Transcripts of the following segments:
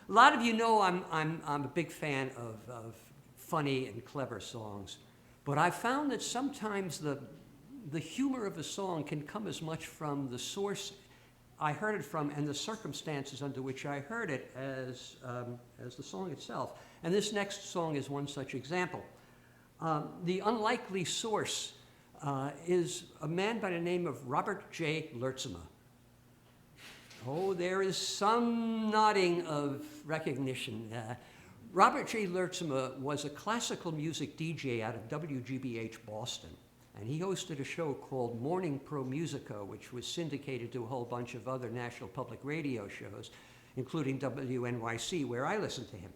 A lot of you know I'm a big fan of funny and clever songs, but I've found that sometimes the humor of a song can come as much from the source I heard it from and the circumstances under which I heard it as the song itself. And this next song is one such example. The unlikely source is a man by the name of Robert J. Lurtsema. Oh, there is some nodding of recognition. Robert J. Lurtsema was a classical music DJ out of WGBH Boston, and he hosted a show called Morning Pro Musica, which was syndicated to a whole bunch of other national public radio shows, including WNYC, where I listened to him.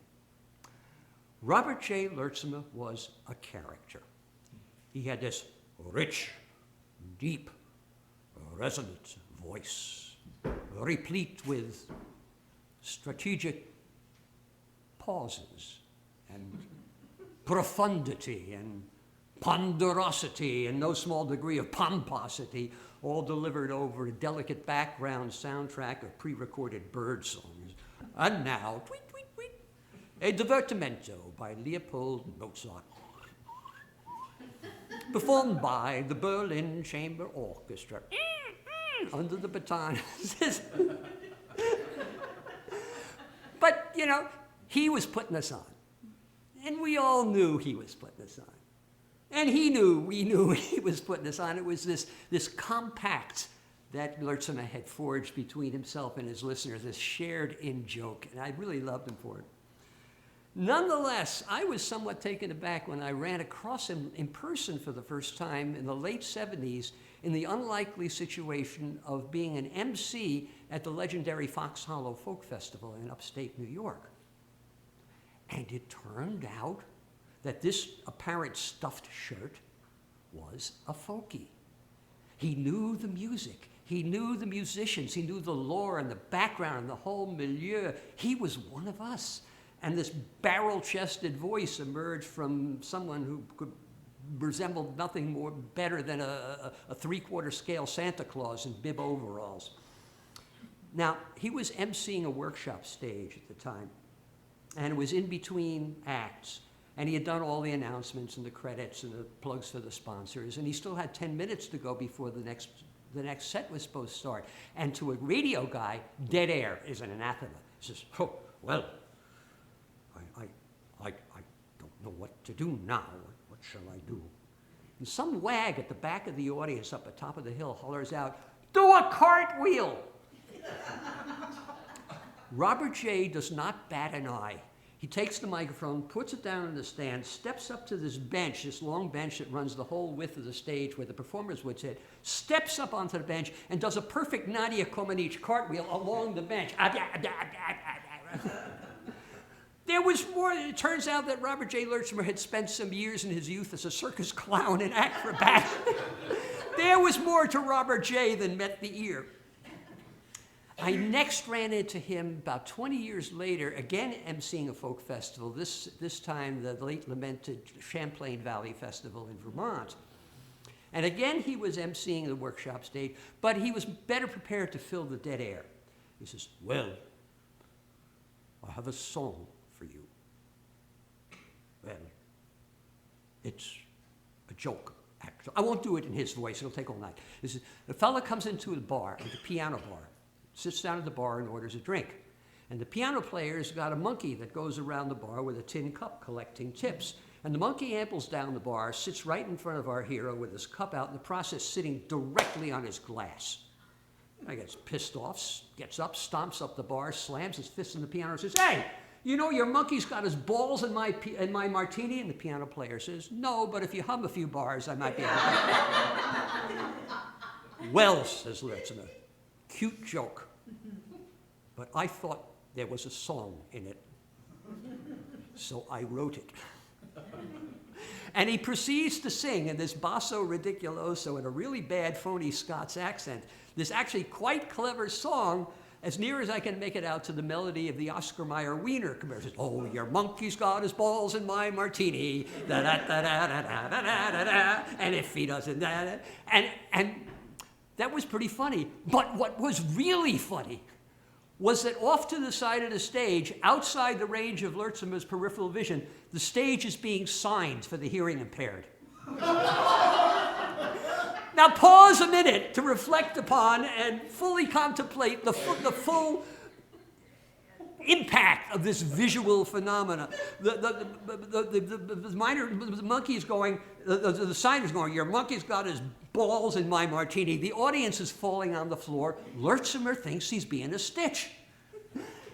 Robert J. Lurtsema was a character. He had this rich, deep, resonant voice, replete with strategic pauses and profundity and ponderosity and no small degree of pomposity, all delivered over a delicate background soundtrack of pre-recorded bird songs. And now, tweet, tweet, tweet, a divertimento by Leopold Mozart, performed by the Berlin Chamber Orchestra under the baton. But, you know, he was putting us on. And we all knew he was putting us on. And we knew he was putting us on. It was this compact that Lurtsema had forged between himself and his listeners, this shared in-joke. And I really loved him for it. Nonetheless, I was somewhat taken aback when I ran across him in person for the first time in the late 70s in the unlikely situation of being an MC at the legendary Fox Hollow Folk Festival in upstate New York. And it turned out that this apparent stuffed shirt was a folkie. He knew the music. He knew the musicians. He knew the lore and the background and the whole milieu. He was one of us. And this barrel-chested voice emerged from someone who could resemble nothing more better than a three-quarter scale Santa Claus in bib overalls. Now, he was emceeing a workshop stage at the time, and it was in between acts. And he had done all the announcements and the credits and the plugs for the sponsors, and he still had 10 minutes to go before the next set was supposed to start. And to a radio guy, dead air is an anathema. He says, oh, well, I don't know what to do now. What shall I do? And some wag at the back of the audience up at top of the hill hollers out, do a cartwheel! Robert J. does not bat an eye. He takes the microphone, puts it down in the stand, steps up to this bench, this long bench that runs the whole width of the stage where the performers would sit, steps up onto the bench and does a perfect Nadia Comaneci cartwheel along the bench. There was more. It turns out that Robert J. Lurtsema had spent some years in his youth as a circus clown and acrobat. There was more to Robert J. than met the ear. I next ran into him about 20 years later, again emceeing a folk festival, this time the late lamented Champlain Valley Festival in Vermont. And again, he was emceeing the workshop stage, but he was better prepared to fill the dead air. He says, well, I have a song for you. Well, it's a joke. Actually, I won't do it in his voice. It'll take all night. This is, a fella comes into the bar, the piano bar, sits down at the bar and orders a drink. And the piano player's got a monkey that goes around the bar with a tin cup collecting tips. And the monkey ambles down the bar, sits right in front of our hero with his cup out, in the process sitting directly on his glass. I gets pissed off, gets up, stomps up the bar, slams his fist in the piano and says, hey, you know your monkey's got his balls in my martini? And the piano player says, no, but if you hum a few bars, I might be able to. Well, says Lurtsema, cute joke, but I thought there was a song in it, so I wrote it. And he proceeds to sing in this basso ridiculoso in a really bad phony Scots accent, this actually quite clever song, as near as I can make it out to the melody of the Oscar Mayer Wiener commercials. Oh, your monkey's got his balls in my martini, da da da da da da da da da, and if he doesn't, da da, and that was pretty funny. But what was really funny was that off to the side of the stage, outside the range of Lurtsema's peripheral vision, the stage is being signed for the hearing impaired. Now pause a minute to reflect upon and fully contemplate the full impact of this visual phenomena. The monkey is going, the sign is going, your monkey's got his balls in my martini. The audience is falling on the floor. Lurtsema thinks he's being a stitch.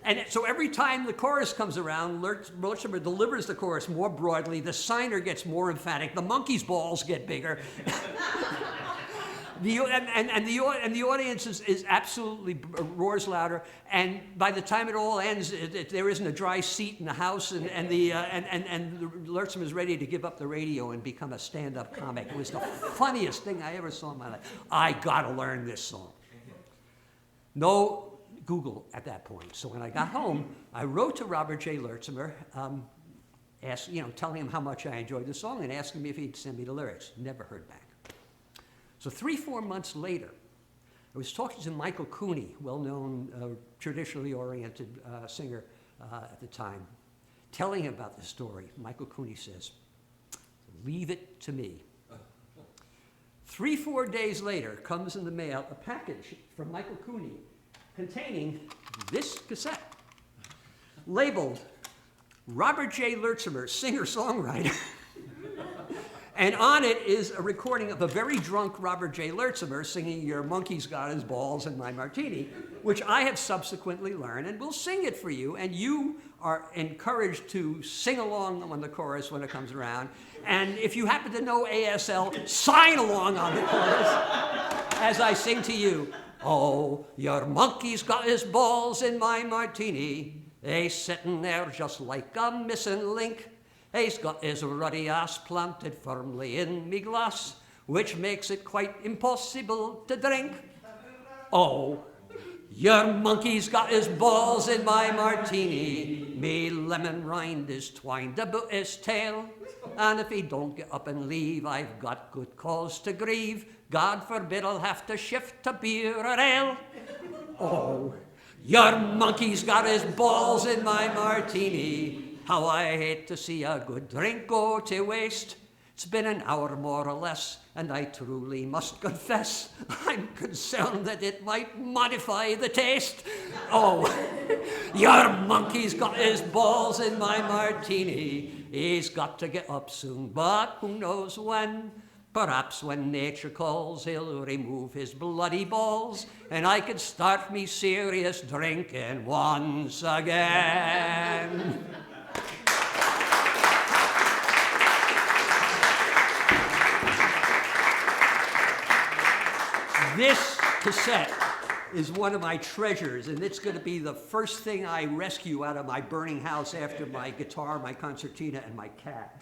And so every time the chorus comes around, Lurtsema delivers the chorus more broadly, the signer gets more emphatic, the monkey's balls get bigger. The audience is absolutely roars louder, and by the time it all ends, there isn't a dry seat in the house, and Lurtsema is ready to give up the radio and become a stand-up comic. It was the funniest thing I ever saw in my life. I gotta learn this song. No Google at that point. So when I got home, I wrote to Robert J. Lurtsema, telling him how much I enjoyed the song and asking me if he'd send me the lyrics. Never heard back. So 3-4 months later, I was talking to Michael Cooney, well-known, traditionally oriented singer at the time, telling him about this story. Michael Cooney says, "Leave it to me." 3-4 days later, comes in the mail a package from Michael Cooney containing this cassette, labeled Robert J. Lurtsema, singer-songwriter. And on it is a recording of a very drunk Robert J. Lurtsema singing "Your Monkey's Got His Balls in My Martini," which I have subsequently learned, and we'll sing it for you, and you are encouraged to sing along on the chorus when it comes around. And if you happen to know ASL, sign along on the chorus as I sing to you. Oh, your monkey's got his balls in my martini. He's sitting there just like a missing link. He's got his ruddy ass planted firmly in me glass, which makes it quite impossible to drink. Oh, your monkey's got his balls in my martini. Me lemon rind is twined about his tail. And if he don't get up and leave, I've got good cause to grieve. God forbid I'll have to shift to beer or ale. Oh, your monkey's got his balls in my martini. How I hate to see a good drink go to waste. It's been an hour more or less, and I truly must confess, I'm concerned that it might modify the taste. Oh, your monkey's got his balls in my martini. He's got to get up soon, but who knows when? Perhaps when nature calls, he'll remove his bloody balls, and I can start me serious drinking once again. This cassette is one of my treasures, and it's going to be the first thing I rescue out of my burning house after my guitar, my concertina, and my cat.